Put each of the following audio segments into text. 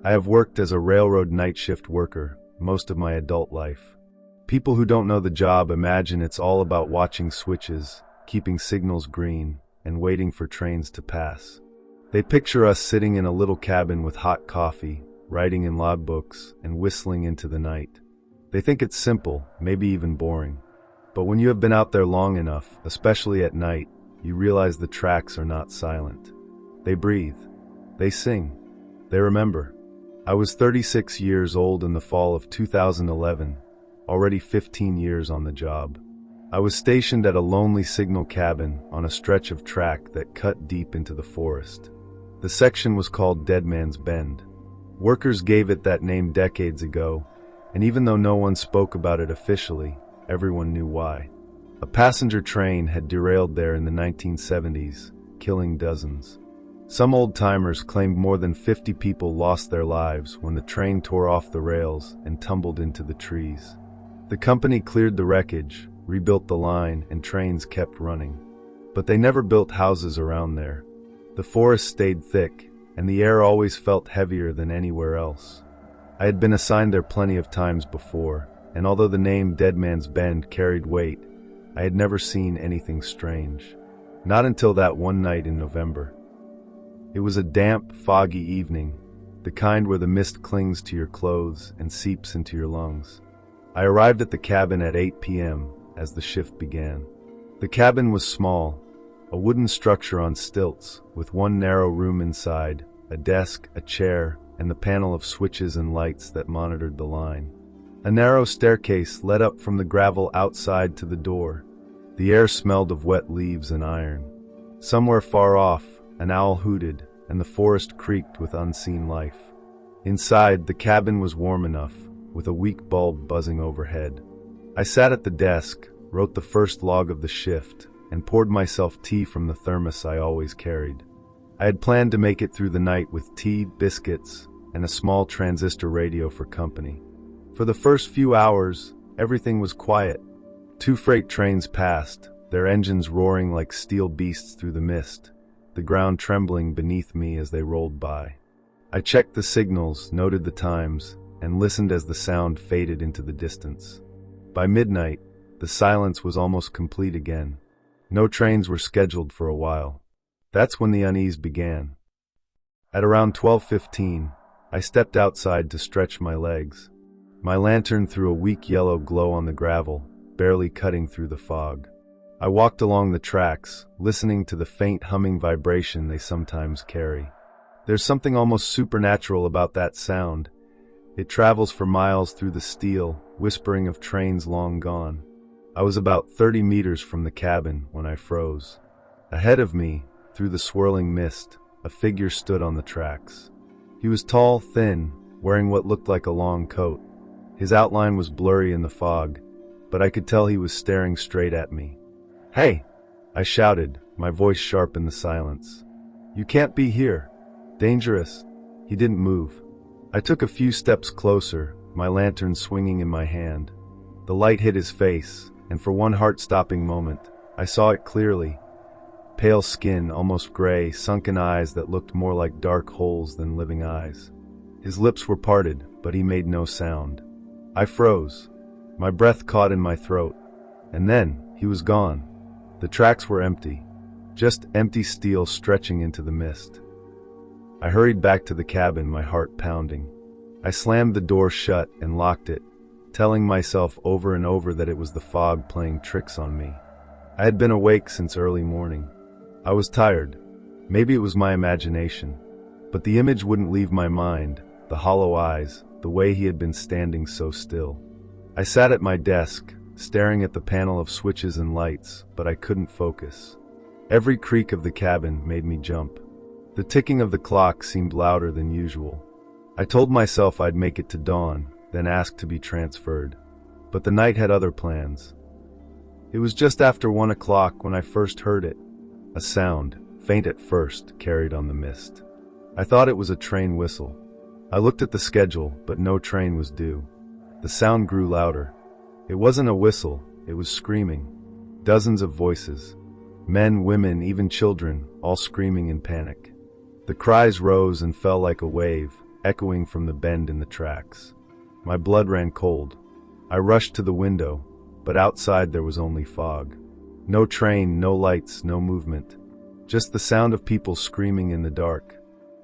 I have worked as a railroad night shift worker most of my adult life. People who don't know the job imagine it's all about watching switches, keeping signals green, and waiting for trains to pass. They picture us sitting in a little cabin with hot coffee, writing in logbooks, and whistling into the night. They think it's simple, maybe even boring. But when you have been out there long enough, especially at night, you realize the tracks are not silent. They breathe. They sing. They remember. I was 36 years old in the fall of 2011, already 15 years on the job. I was stationed at a lonely signal cabin on a stretch of track that cut deep into the forest. The section was called Dead Man's Bend. Workers gave it that name decades ago, and even though no one spoke about it officially, everyone knew why. A passenger train had derailed there in the 1970s, killing dozens. Some old-timers claimed more than 50 people lost their lives when the train tore off the rails and tumbled into the trees. The company cleared the wreckage, rebuilt the line, and trains kept running. But they never built houses around there. The forest stayed thick, and the air always felt heavier than anywhere else. I had been assigned there plenty of times before, and although the name Dead Man's Bend carried weight, I had never seen anything strange. Not until that one night in November. It was a damp, foggy evening, the kind where the mist clings to your clothes and seeps into your lungs. I arrived at the cabin at 8 p.m. as the shift began. The cabin was small, a wooden structure on stilts, with one narrow room inside, a desk, a chair, and the panel of switches and lights that monitored the line. A narrow staircase led up from the gravel outside to the door. The air smelled of wet leaves and iron. Somewhere far off, an owl hooted, and the forest creaked with unseen life. Inside, the cabin was warm enough, with a weak bulb buzzing overhead. I sat at the desk, wrote the first log of the shift, and poured myself tea from the thermos I always carried. I had planned to make it through the night with tea, biscuits, and a small transistor radio for company. For the first few hours, everything was quiet. 2 freight trains passed, their engines roaring like steel beasts through the mist, the ground trembling beneath me as they rolled by. I checked the signals, noted the times, and listened as the sound faded into the distance. By midnight, the silence was almost complete again. No trains were scheduled for a while. That's when the unease began. At around 12:15, I stepped outside to stretch my legs. My lantern threw a weak yellow glow on the gravel, barely cutting through the fog. I walked along the tracks, listening to the faint humming vibration they sometimes carry. There's something almost supernatural about that sound. It travels for miles through the steel, whispering of trains long gone. I was about 30 meters from the cabin when I froze. Ahead of me, through the swirling mist, a figure stood on the tracks. He was tall, thin, wearing what looked like a long coat. His outline was blurry in the fog, but I could tell he was staring straight at me. "Hey!" I shouted, my voice sharp in the silence. "You can't be here. Dangerous." He didn't move. I took a few steps closer, my lantern swinging in my hand. The light hit his face, and for one heart-stopping moment, I saw it clearly. Pale skin, almost gray, sunken eyes that looked more like dark holes than living eyes. His lips were parted, but he made no sound. I froze. My breath caught in my throat. And then, he was gone. The tracks were empty. Just empty steel stretching into the mist. I hurried back to the cabin, my heart pounding. I slammed the door shut and locked it, telling myself over and over that it was the fog playing tricks on me. I had been awake since early morning. I was tired. Maybe it was my imagination. But the image wouldn't leave my mind, the hollow eyes, the way he had been standing so still. I sat at my desk, staring at the panel of switches and lights, but I couldn't focus. Every creak of the cabin made me jump. The ticking of the clock seemed louder than usual. I told myself I'd make it to dawn, then ask to be transferred. But the night had other plans. It was just after 1 o'clock when I first heard it. A sound, faint at first, carried on the mist. I thought it was a train whistle. I looked at the schedule, but no train was due. The sound grew louder. It wasn't a whistle, it was screaming. Dozens of voices. Men, women, even children, all screaming in panic. The cries rose and fell like a wave, echoing from the bend in the tracks. My blood ran cold. I rushed to the window, but outside there was only fog. No train, no lights, no movement. Just the sound of people screaming in the dark.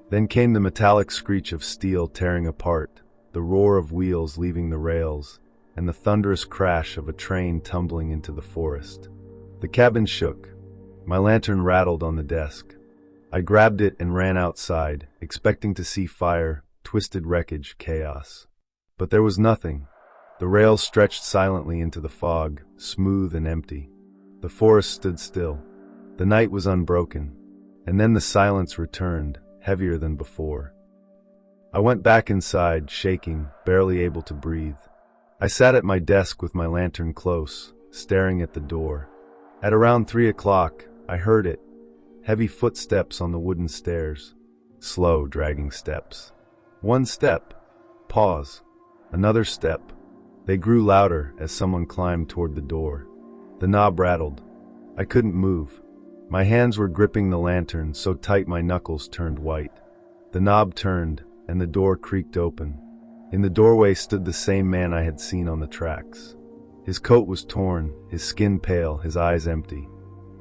Then came the metallic screech of steel tearing apart, the roar of wheels leaving the rails, and the thunderous crash of a train tumbling into the forest. The cabin shook. My lantern rattled on the desk. I grabbed it and ran outside, expecting to see fire, twisted wreckage, chaos. But there was nothing. The rails stretched silently into the fog, smooth and empty. The forest stood still. The night was unbroken. And then the silence returned, heavier than before. I went back inside, shaking, barely able to breathe. I sat at my desk with my lantern close, staring at the door. At around 3 o'clock, I heard it. Heavy footsteps on the wooden stairs. Slow, dragging steps. One step. Pause. Another step. They grew louder as someone climbed toward the door. The knob rattled. I couldn't move. My hands were gripping the lantern so tight my knuckles turned white. The knob turned, and the door creaked open. In the doorway stood the same man I had seen on the tracks. His coat was torn, his skin pale, his eyes empty.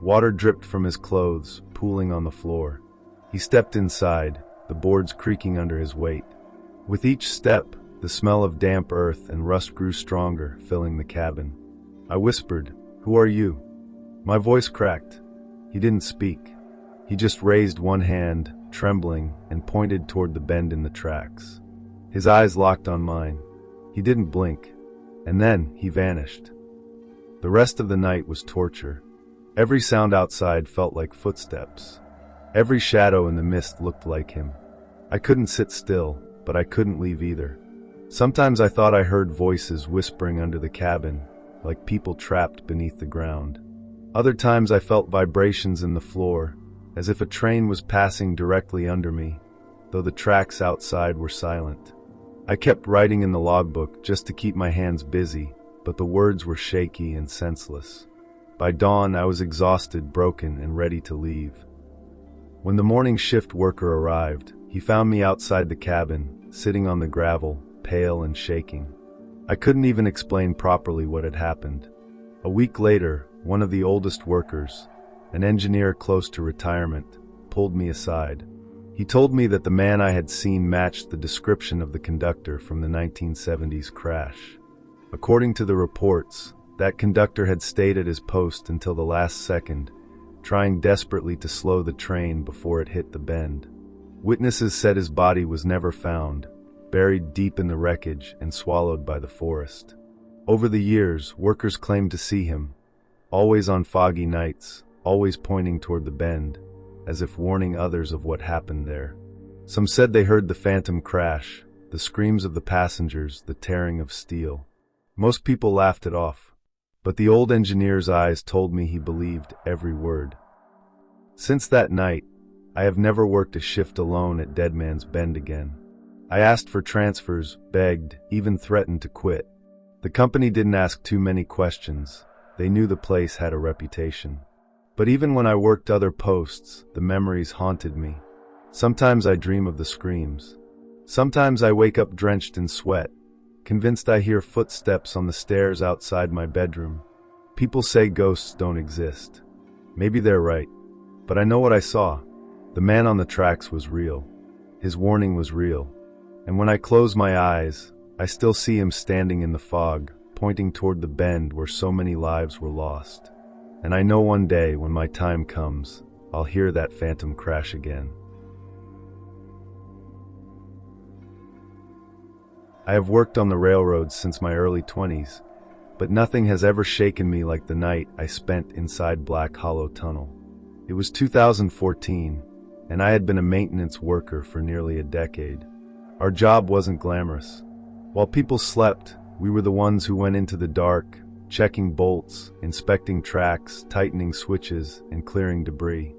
Water dripped from his clothes, pooling on the floor. He stepped inside, the boards creaking under his weight. With each step, the smell of damp earth and rust grew stronger, filling the cabin. I whispered, "Who are you?" My voice cracked. He didn't speak. He just raised one hand, trembling, and pointed toward the bend in the tracks. His eyes locked on mine. He didn't blink. And then he vanished. The rest of the night was torture. Every sound outside felt like footsteps. Every shadow in the mist looked like him. I couldn't sit still, but I couldn't leave either. Sometimes I thought I heard voices whispering under the cabin, like people trapped beneath the ground. Other times I felt vibrations in the floor, as if a train was passing directly under me, though the tracks outside were silent. I kept writing in the logbook just to keep my hands busy, but the words were shaky and senseless. By dawn, I was exhausted, broken, and ready to leave. When the morning shift worker arrived, he found me outside the cabin, sitting on the gravel, pale and shaking. I couldn't even explain properly what had happened. A week later, one of the oldest workers, an engineer close to retirement, pulled me aside. He told me that the man I had seen matched the description of the conductor from the 1970s crash. According to the reports, that conductor had stayed at his post until the last second, trying desperately to slow the train before it hit the bend. Witnesses said his body was never found, buried deep in the wreckage and swallowed by the forest. Over the years, workers claimed to see him, always on foggy nights, always pointing toward the bend, as if warning others of what happened there. Some said they heard the phantom crash, the screams of the passengers, the tearing of steel. Most people laughed it off, but the old engineer's eyes told me he believed every word. Since that night, I have never worked a shift alone at Dead Man's Bend again. I asked for transfers, begged, even threatened to quit. The company didn't ask too many questions. They knew the place had a reputation. But even when I worked other posts, the memories haunted me. Sometimes I dream of the screams. Sometimes I wake up drenched in sweat, convinced I hear footsteps on the stairs outside my bedroom. People say ghosts don't exist. Maybe they're right, but I know what I saw. The man on the tracks was real. His warning was real. And when I close my eyes, I still see him standing in the fog, pointing toward the bend where so many lives were lost. And I know one day, when my time comes, I'll hear that phantom crash again. I have worked on the railroads since my early 20s, but nothing has ever shaken me like the night I spent inside Black Hollow Tunnel. It was 2014, and I had been a maintenance worker for nearly a decade. Our job wasn't glamorous. While people slept, we were the ones who went into the dark, checking bolts, inspecting tracks, tightening switches, and clearing debris.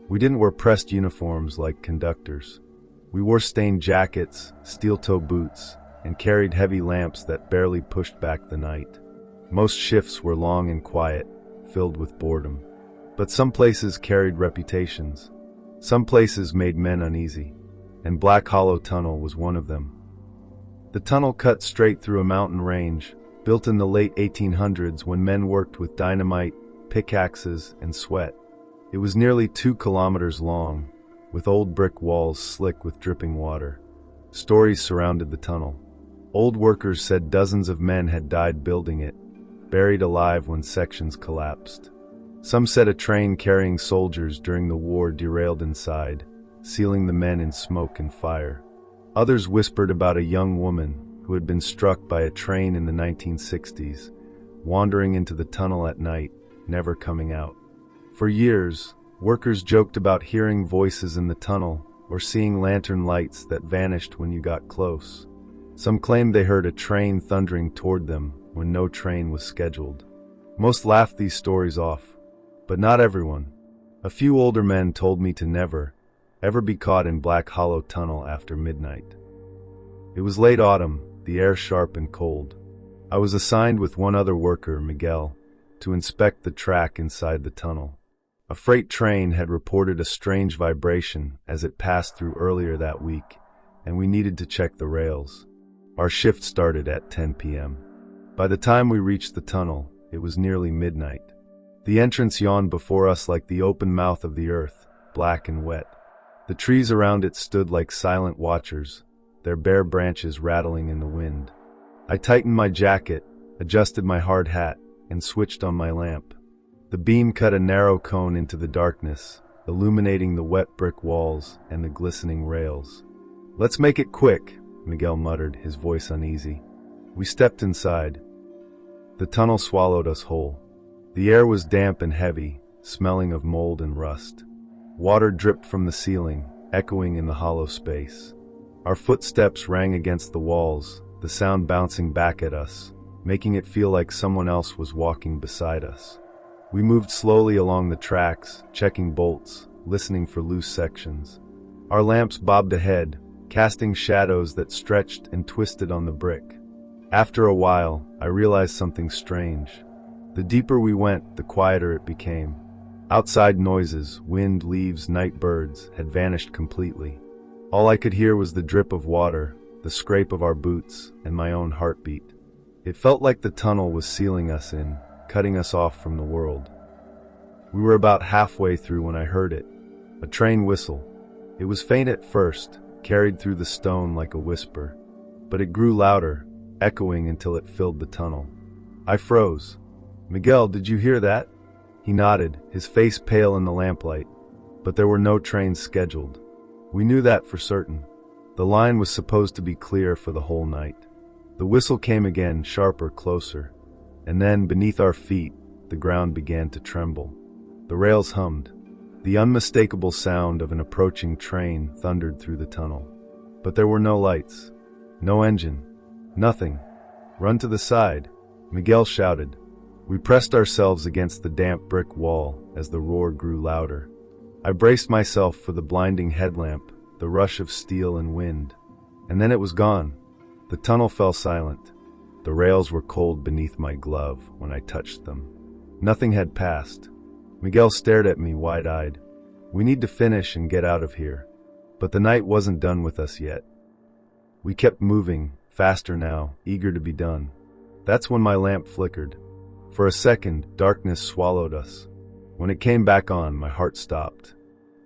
We didn't wear pressed uniforms like conductors. We wore stained jackets, steel-toe boots, and carried heavy lamps that barely pushed back the night. Most shifts were long and quiet, filled with boredom. But some places carried reputations. Some places made men uneasy. and Black Hollow Tunnel was one of them. The tunnel cut straight through a mountain range, built in the late 1800s when men worked with dynamite, pickaxes, and sweat. It was nearly 2 kilometers long, with old brick walls slick with dripping water. Stories surrounded the tunnel. Old workers said dozens of men had died building it, buried alive when sections collapsed. Some said a train carrying soldiers during the war derailed inside, sealing the men in smoke and fire. Others whispered about a young woman who had been struck by a train in the 1960s, wandering into the tunnel at night, never coming out. For years, workers joked about hearing voices in the tunnel or seeing lantern lights that vanished when you got close. Some claimed they heard a train thundering toward them when no train was scheduled. Most laughed these stories off, but not everyone. A few older men told me to never, ever be caught in Black Hollow Tunnel after midnight. It was late autumn, the air sharp and cold. I was assigned with one other worker, Miguel, to inspect the track inside the tunnel. A freight train had reported a strange vibration as it passed through earlier that week, and we needed to check the rails. Our shift started at 10 p.m. By the time we reached the tunnel, it was nearly midnight. The entrance yawned before us like the open mouth of the earth, black and wet. The trees around it stood like silent watchers, their bare branches rattling in the wind. I tightened my jacket, adjusted my hard hat, and switched on my lamp. The beam cut a narrow cone into the darkness, illuminating the wet brick walls and the glistening rails. "Let's make it quick," Miguel muttered, his voice uneasy. We stepped inside. The tunnel swallowed us whole. The air was damp and heavy, smelling of mold and rust. Water dripped from the ceiling, echoing in the hollow space. Our footsteps rang against the walls, the sound bouncing back at us, making it feel like someone else was walking beside us. We moved slowly along the tracks, checking bolts, listening for loose sections. Our lamps bobbed ahead, casting shadows that stretched and twisted on the brick. After a while, I realized something strange. The deeper we went, the quieter it became. Outside noises, wind, leaves, night birds, had vanished completely. All I could hear was the drip of water, the scrape of our boots, and my own heartbeat. It felt like the tunnel was sealing us in, cutting us off from the world. We were about halfway through when I heard it, a train whistle. It was faint at first, carried through the stone like a whisper, but it grew louder, echoing until it filled the tunnel. I froze. "Miguel, did you hear that?" He nodded, his face pale in the lamplight, but there were no trains scheduled. We knew that for certain. The line was supposed to be clear for the whole night. The whistle came again, sharper, closer. And then, beneath our feet, the ground began to tremble. The rails hummed. The unmistakable sound of an approaching train thundered through the tunnel. But there were no lights. No engine. Nothing. "Run to the side," Miguel shouted. We pressed ourselves against the damp brick wall as the roar grew louder. I braced myself for the blinding headlamp, the rush of steel and wind. And then it was gone. The tunnel fell silent. The rails were cold beneath my glove when I touched them. Nothing had passed. Miguel stared at me wide-eyed. "We need to finish and get out of here." But the night wasn't done with us yet. We kept moving, faster now, eager to be done. That's when my lamp flickered. For a second, darkness swallowed us. When it came back on, my heart stopped.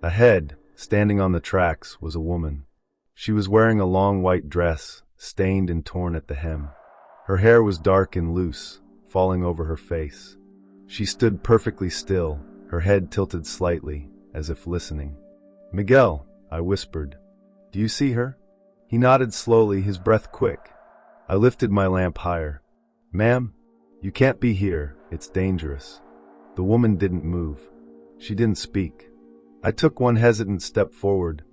Ahead, standing on the tracks, was a woman. She was wearing a long white dress, stained and torn at the hem. Her hair was dark and loose, falling over her face. She stood perfectly still, her head tilted slightly, as if listening. "Miguel," I whispered. "Do you see her?" He nodded slowly, his breath quick. I lifted my lamp higher. "Ma'am, you can't be here. It's dangerous." The woman didn't move. She didn't speak. I took one hesitant step forward,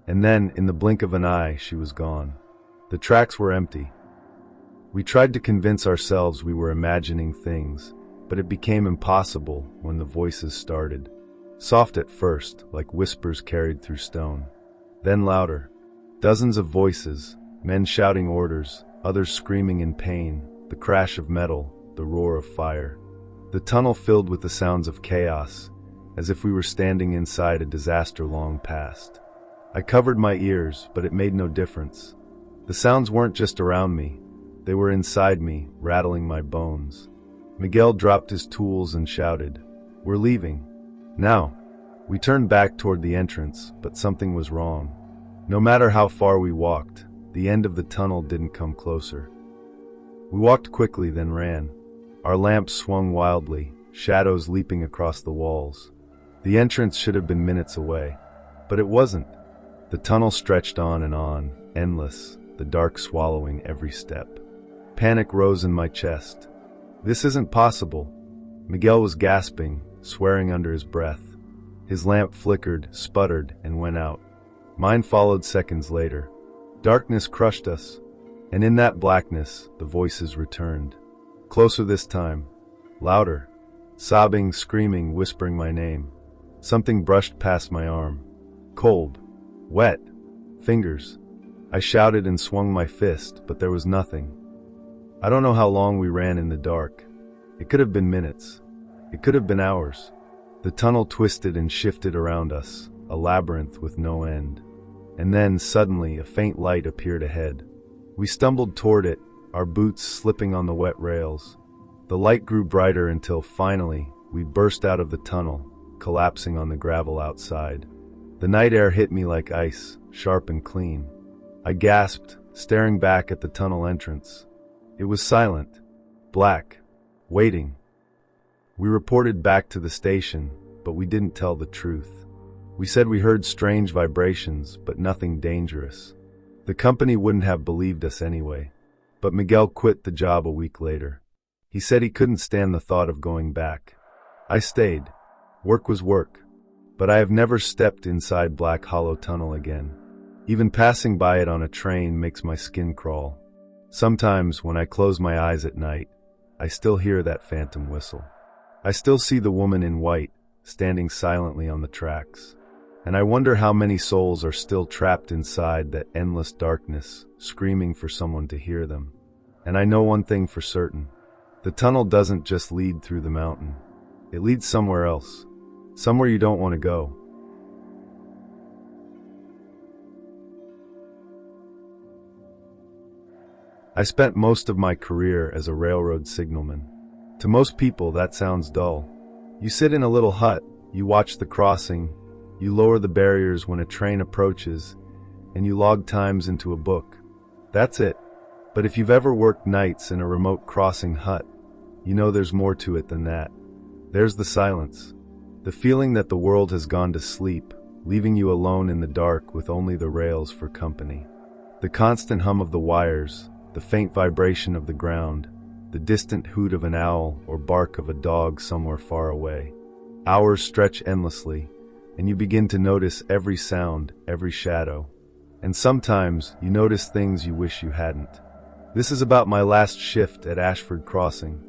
and then, in the blink of an eye, she was gone. The tracks were empty. We tried to convince ourselves we were imagining things, but it became impossible when the voices started. Soft at first, like whispers carried through stone. Then louder. Dozens of voices, men shouting orders, others screaming in pain, the crash of metal, the roar of fire. The tunnel filled with the sounds of chaos, as if we were standing inside a disaster long past. I covered my ears, but it made no difference. The sounds weren't just around me. They were inside me, rattling my bones. Miguel dropped his tools and shouted, "We're leaving. Now." We turned back toward the entrance, but something was wrong. No matter how far we walked, the end of the tunnel didn't come closer. We walked quickly, then ran. Our lamps swung wildly, shadows leaping across the walls. The entrance should have been minutes away, but it wasn't. The tunnel stretched on, endless, the dark swallowing every step. Panic rose in my chest. "This isn't possible." Miguel was gasping, swearing under his breath. His lamp flickered, sputtered, and went out. Mine followed seconds later. Darkness crushed us, and in that blackness, the voices returned. Closer this time, louder, sobbing, screaming, whispering my name. Something brushed past my arm. Cold, wet, fingers. I shouted and swung my fist, but there was nothing. I don't know how long we ran in the dark. It could have been minutes. It could have been hours. The tunnel twisted and shifted around us, a labyrinth with no end. And then, suddenly, a faint light appeared ahead. We stumbled toward it, our boots slipping on the wet rails. The light grew brighter until, finally, we burst out of the tunnel, collapsing on the gravel outside. The night air hit me like ice, sharp and clean. I gasped, staring back at the tunnel entrance. It was silent, black, waiting. We reported back to the station, but we didn't tell the truth. We said we heard strange vibrations, but nothing dangerous. The company wouldn't have believed us anyway. But Miguel quit the job a week later. He said he couldn't stand the thought of going back. I stayed. Work was work. But I have never stepped inside Black Hollow Tunnel again. Even passing by it on a train makes my skin crawl. Sometimes, when I close my eyes at night, I still hear that phantom whistle. I still see the woman in white, standing silently on the tracks. And I wonder how many souls are still trapped inside that endless darkness, screaming for someone to hear them. And I know one thing for certain. The tunnel doesn't just lead through the mountain. It leads somewhere else. Somewhere you don't want to go. I spent most of my career as a railroad signalman. To most people, that sounds dull. You sit in a little hut, you watch the crossing, you lower the barriers when a train approaches, and you log times into a book. That's it. But if you've ever worked nights in a remote crossing hut, you know there's more to it than that. There's the silence. The feeling that the world has gone to sleep, leaving you alone in the dark with only the rails for company. The constant hum of the wires, the faint vibration of the ground, the distant hoot of an owl or bark of a dog somewhere far away. Hours stretch endlessly, and you begin to notice every sound, every shadow. And sometimes you notice things you wish you hadn't. This is about my last shift at Ashford Crossing.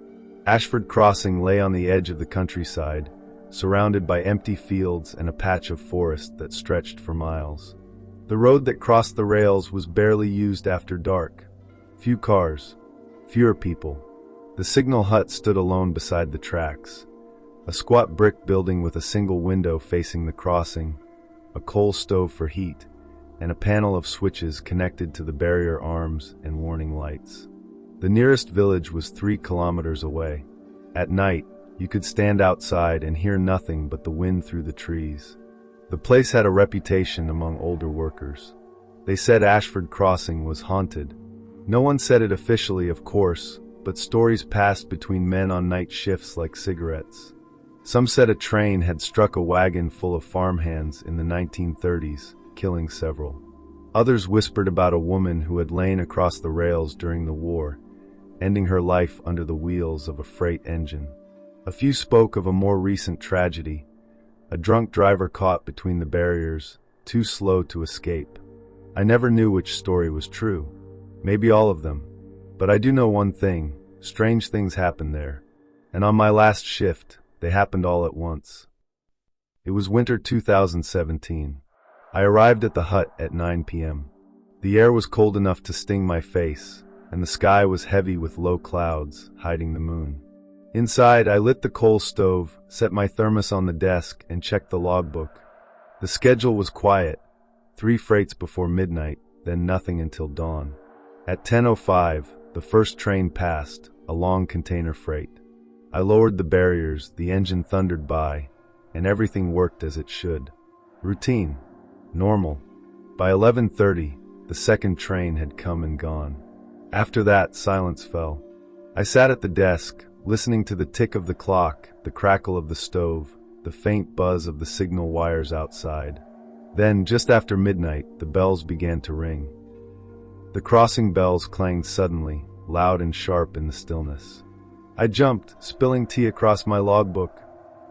Ashford Crossing lay on the edge of the countryside, surrounded by empty fields and a patch of forest that stretched for miles. The road that crossed the rails was barely used after dark. Few cars, fewer people. The signal hut stood alone beside the tracks. A squat brick building with a single window facing the crossing, a coal stove for heat, and a panel of switches connected to the barrier arms and warning lights. The nearest village was 3 kilometers away. At night, you could stand outside and hear nothing but the wind through the trees. The place had a reputation among older workers. They said Ashford Crossing was haunted. No one said it officially, of course, but stories passed between men on night shifts like cigarettes. Some said a train had struck a wagon full of farmhands in the 1930s, killing several. Others whispered about a woman who had lain across the rails during the war, ending her life under the wheels of a freight engine. A few spoke of a more recent tragedy, a drunk driver caught between the barriers, too slow to escape. I never knew which story was true. Maybe all of them. But I do know one thing, strange things happen there. And on my last shift, they happened all at once. It was winter 2017. I arrived at the hut at 9 p.m. The air was cold enough to sting my face, and the sky was heavy with low clouds, hiding the moon. Inside, I lit the coal stove, set my thermos on the desk, and checked the logbook. The schedule was quiet. 3 freights before midnight, then nothing until dawn. At 10:05, the first train passed, a long container freight. I lowered the barriers, the engine thundered by, and everything worked as it should. Routine. Normal. By 11:30, the second train had come and gone. After that, silence fell. I sat at the desk, listening to the tick of the clock, the crackle of the stove, the faint buzz of the signal wires outside. Then, just after midnight, the bells began to ring. The crossing bells clanged suddenly, loud and sharp in the stillness. I jumped, spilling tea across my logbook.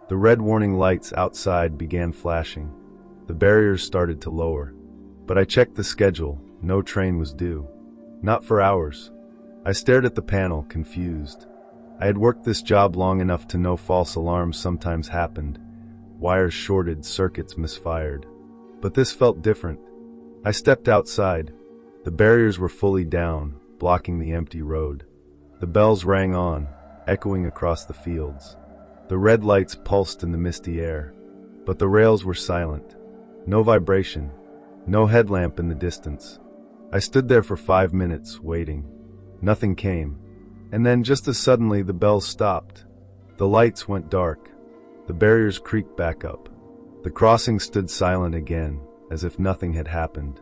The red warning lights outside began flashing. The barriers started to lower. But I checked the schedule. No train was due. Not for hours. I stared at the panel, confused. I had worked this job long enough to know false alarms sometimes happened. Wires shorted, circuits misfired. But this felt different. I stepped outside. The barriers were fully down, blocking the empty road. The bells rang on, echoing across the fields. The red lights pulsed in the misty air. But the rails were silent. No vibration. No headlamp in the distance. I stood there for 5 minutes, waiting. Nothing came. And then, just as suddenly, the bells stopped. The lights went dark. The barriers creaked back up. The crossing stood silent again, as if nothing had happened.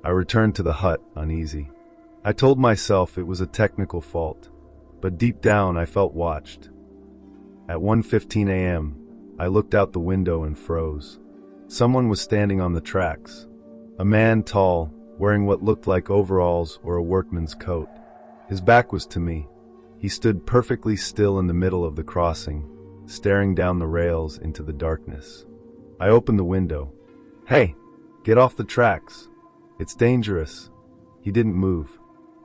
I returned to the hut, uneasy. I told myself it was a technical fault, but deep down I felt watched. At 1:15 a.m., I looked out the window and froze. Someone was standing on the tracks. A man, tall, wearing what looked like overalls or a workman's coat. His back was to me. He stood perfectly still in the middle of the crossing, staring down the rails into the darkness. I opened the window. "Hey, get off the tracks. It's dangerous." He didn't move.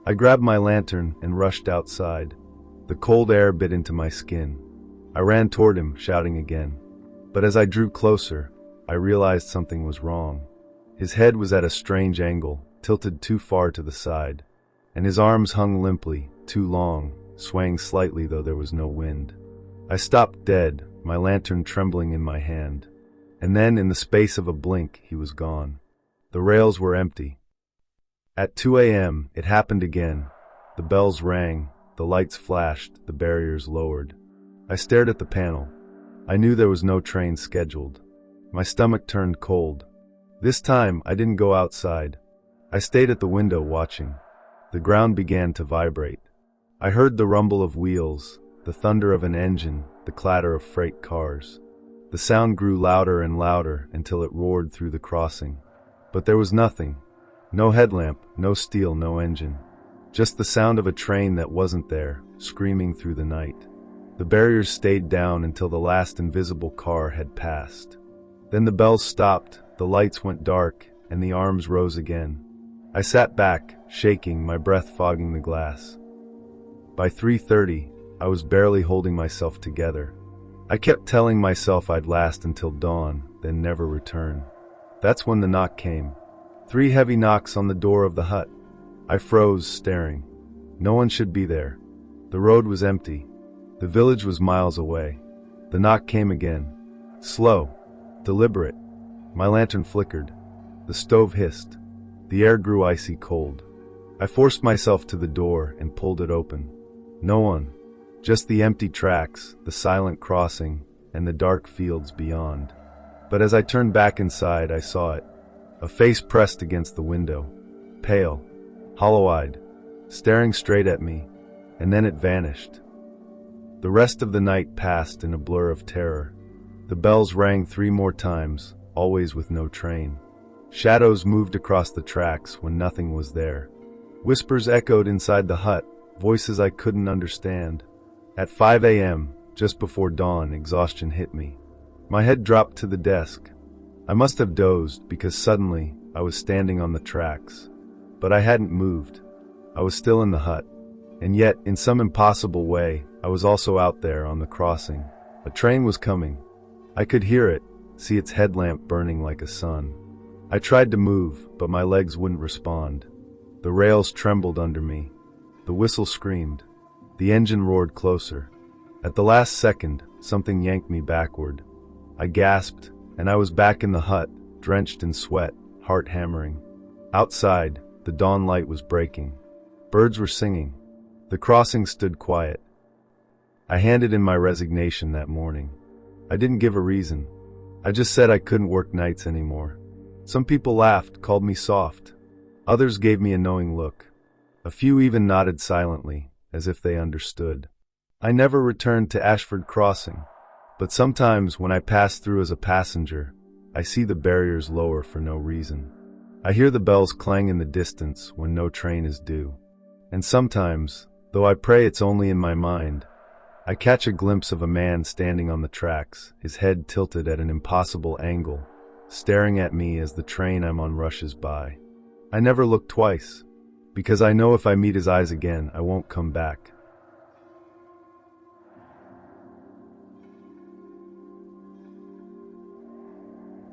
I grabbed my lantern and rushed outside. The cold air bit into my skin. I ran toward him, shouting again. But as I drew closer, I realized something was wrong. His head was at a strange angle, tilted too far to the side, and his arms hung limply, too long, swaying slightly though there was no wind. I stopped dead, my lantern trembling in my hand. And then, in the space of a blink, he was gone. The rails were empty. At 2 a.m., it happened again. The bells rang, the lights flashed, the barriers lowered. I stared at the panel. I knew there was no train scheduled. My stomach turned cold. This time, I didn't go outside. I stayed at the window watching. The ground began to vibrate. I heard the rumble of wheels, the thunder of an engine, the clatter of freight cars. The sound grew louder and louder until it roared through the crossing. But there was nothing. No headlamp, no steel, no engine. Just the sound of a train that wasn't there, screaming through the night. The barriers stayed down until the last invisible car had passed. Then the bells stopped, the lights went dark, and the arms rose again. I sat back, shaking, my breath fogging the glass. By 3:30, I was barely holding myself together. I kept telling myself I'd last until dawn, then never return. That's when the knock came. 3 heavy knocks on the door of the hut. I froze, staring. No one should be there. The road was empty. The village was miles away. The knock came again. Slow, deliberate. My lantern flickered. The stove hissed. The air grew icy cold. I forced myself to the door and pulled it open. No one. Just the empty tracks, the silent crossing, and the dark fields beyond. But as I turned back inside, I saw it. A face pressed against the window. Pale, hollow-eyed, staring straight at me, and then it vanished. The rest of the night passed in a blur of terror. The bells rang 3 more times, always with no train. Shadows moved across the tracks when nothing was there. Whispers echoed inside the hut, voices I couldn't understand. At 5 a.m., just before dawn, exhaustion hit me. My head dropped to the desk. I must have dozed because suddenly I was standing on the tracks. But I hadn't moved. I was still in the hut. And yet, in some impossible way, I was also out there on the crossing. A train was coming. I could hear it, see its headlamp burning like a sun. I tried to move, but my legs wouldn't respond. The rails trembled under me. The whistle screamed. The engine roared closer. At the last second, something yanked me backward. I gasped, and I was back in the hut, drenched in sweat, heart hammering. Outside, the dawn light was breaking. Birds were singing. The crossing stood quiet. I handed in my resignation that morning. I didn't give a reason. I just said I couldn't work nights anymore. Some people laughed, called me soft. Others gave me a knowing look. A few even nodded silently, as if they understood. I never returned to Ashford Crossing, but sometimes when I pass through as a passenger, I see the barriers lower for no reason. I hear the bells clang in the distance when no train is due. And sometimes, though I pray it's only in my mind, I catch a glimpse of a man standing on the tracks, his head tilted at an impossible angle, staring at me as the train I'm on rushes by. I never look twice, because I know if I meet his eyes again, I won't come back.